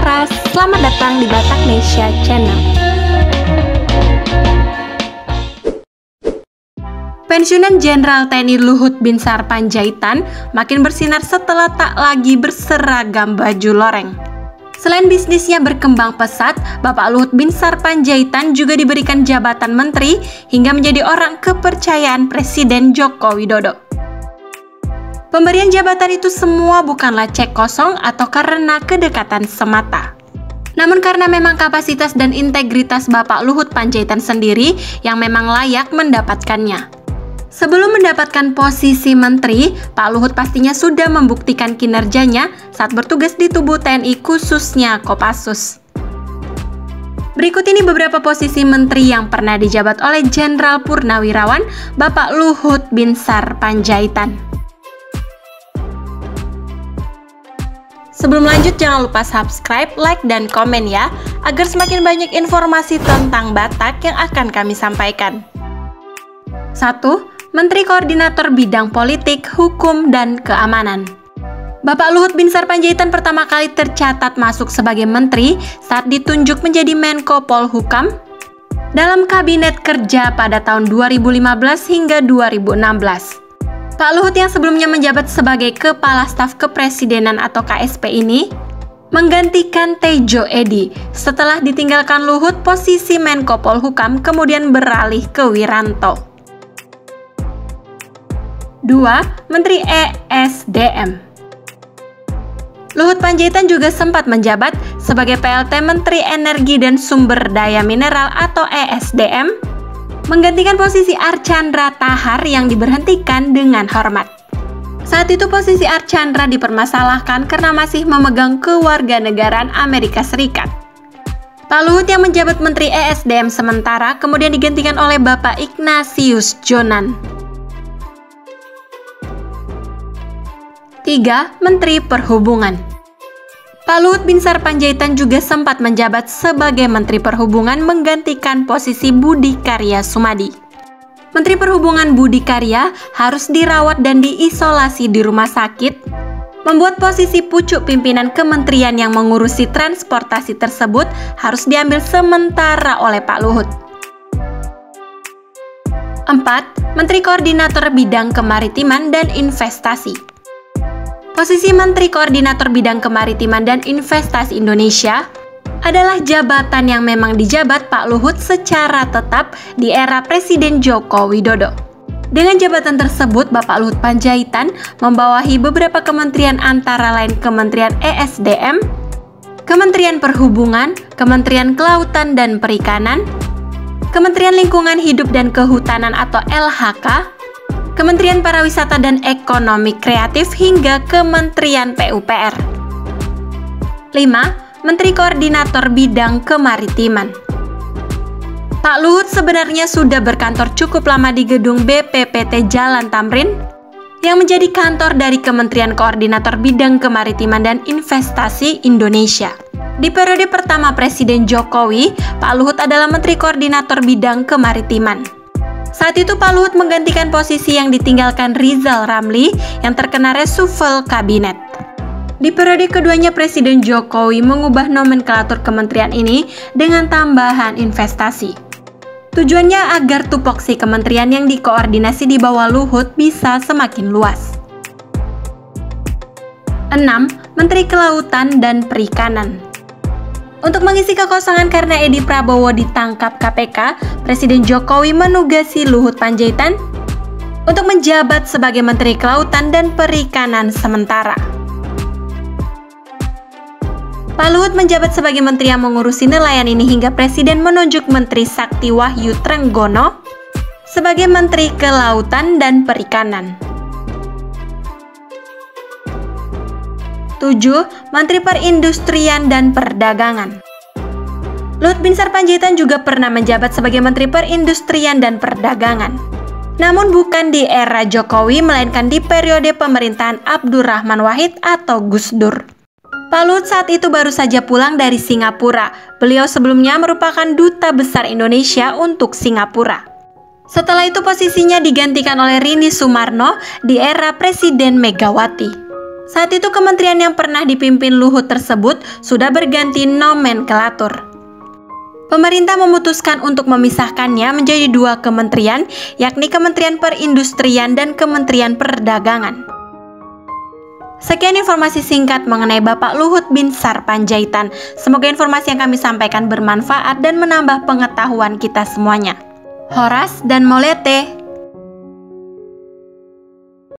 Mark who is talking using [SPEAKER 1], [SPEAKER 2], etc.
[SPEAKER 1] Nusantara, selamat datang di Bataknesia Channel. Pensiunan Jenderal TNI Luhut Binsar Panjaitan makin bersinar setelah tak lagi berseragam baju loreng. Selain bisnisnya berkembang pesat, Bapak Luhut Binsar Panjaitan juga diberikan jabatan menteri hingga menjadi orang kepercayaan Presiden Joko Widodo. Pemberian jabatan itu semua bukanlah cek kosong atau karena kedekatan semata. Namun karena memang kapasitas dan integritas Bapak Luhut Panjaitan sendiri yang memang layak mendapatkannya. Sebelum mendapatkan posisi menteri, Pak Luhut pastinya sudah membuktikan kinerjanya saat bertugas di tubuh TNI khususnya Kopassus. Berikut ini beberapa posisi menteri yang pernah dijabat oleh Jenderal Purnawirawan Bapak Luhut Binsar Panjaitan. Sebelum lanjut, jangan lupa subscribe, like, dan komen ya, agar semakin banyak informasi tentang Batak yang akan kami sampaikan. 1. Menteri Koordinator Bidang Politik, Hukum, dan Keamanan. Bapak Luhut Binsar Panjaitan pertama kali tercatat masuk sebagai menteri saat ditunjuk menjadi Menko Polhukam dalam Kabinet Kerja pada tahun 2015 hingga 2016. Pak Luhut yang sebelumnya menjabat sebagai Kepala Staf Kepresidenan atau KSP ini menggantikan Tejo Edy. Setelah ditinggalkan Luhut, posisi Menko Polhukam kemudian beralih ke Wiranto. 2. Menteri ESDM. Luhut Panjaitan juga sempat menjabat sebagai PLT Menteri Energi dan Sumber Daya Mineral atau ESDM, menggantikan posisi Archandra Tahar yang diberhentikan dengan hormat. Saat itu posisi Archandra dipermasalahkan karena masih memegang kewarganegaraan Amerika Serikat. Pak Luhut yang menjabat Menteri ESDM sementara kemudian digantikan oleh Bapak Ignatius Jonan. 3. Menteri Perhubungan. Pak Luhut Binsar Panjaitan juga sempat menjabat sebagai Menteri Perhubungan menggantikan posisi Budi Karya Sumadi. Menteri Perhubungan Budi Karya harus dirawat dan diisolasi di rumah sakit, membuat posisi pucuk pimpinan kementerian yang mengurusi transportasi tersebut harus diambil sementara oleh Pak Luhut. 4. Menteri Koordinator Bidang Kemaritiman dan Investasi. Posisi Menteri Koordinator Bidang Kemaritiman dan Investasi Indonesia adalah jabatan yang memang dijabat Pak Luhut secara tetap di era Presiden Joko Widodo. Dengan jabatan tersebut, Bapak Luhut Panjaitan membawahi beberapa kementerian antara lain Kementerian ESDM, Kementerian Perhubungan, Kementerian Kelautan dan Perikanan, Kementerian Lingkungan Hidup dan Kehutanan atau LHK, Kementerian Pariwisata dan Ekonomi Kreatif hingga Kementerian PUPR. 5. Menteri Koordinator Bidang Kemaritiman. Pak Luhut sebenarnya sudah berkantor cukup lama di gedung BPPT Jalan Tamrin yang menjadi kantor dari Kementerian Koordinator Bidang Kemaritiman dan Investasi Indonesia. Di periode pertama Presiden Jokowi, Pak Luhut adalah Menteri Koordinator Bidang Kemaritiman. Saat itu Pak Luhut menggantikan posisi yang ditinggalkan Rizal Ramli yang terkena reshuffle kabinet. Di periode keduanya Presiden Jokowi mengubah nomenklatur kementerian ini dengan tambahan investasi. Tujuannya agar tupoksi kementerian yang dikoordinasi di bawah Luhut bisa semakin luas. 6. Menteri Kelautan dan Perikanan. Untuk mengisi kekosongan karena Edi Prabowo ditangkap KPK, Presiden Jokowi menugasi Luhut Panjaitan untuk menjabat sebagai Menteri Kelautan dan Perikanan sementara. Pak Luhut menjabat sebagai menteri yang mengurusi nelayan ini hingga Presiden menunjuk Menteri Sakti Wahyu Trenggono sebagai Menteri Kelautan dan Perikanan. 7. Menteri Perindustrian dan Perdagangan. Luhut Binsar Panjaitan juga pernah menjabat sebagai Menteri Perindustrian dan Perdagangan. Namun bukan di era Jokowi, melainkan di periode pemerintahan Abdurrahman Wahid atau Gus Dur. Pak Luhut saat itu baru saja pulang dari Singapura. Beliau sebelumnya merupakan Duta Besar Indonesia untuk Singapura. Setelah itu posisinya digantikan oleh Rini Sumarno di era Presiden Megawati. Saat itu kementerian yang pernah dipimpin Luhut tersebut sudah berganti nomenklatur. Pemerintah memutuskan untuk memisahkannya menjadi 2 kementerian, yakni Kementerian Perindustrian dan Kementerian Perdagangan. Sekian informasi singkat mengenai Bapak Luhut Binsar Panjaitan. Semoga informasi yang kami sampaikan bermanfaat dan menambah pengetahuan kita semuanya. Horas dan Molete.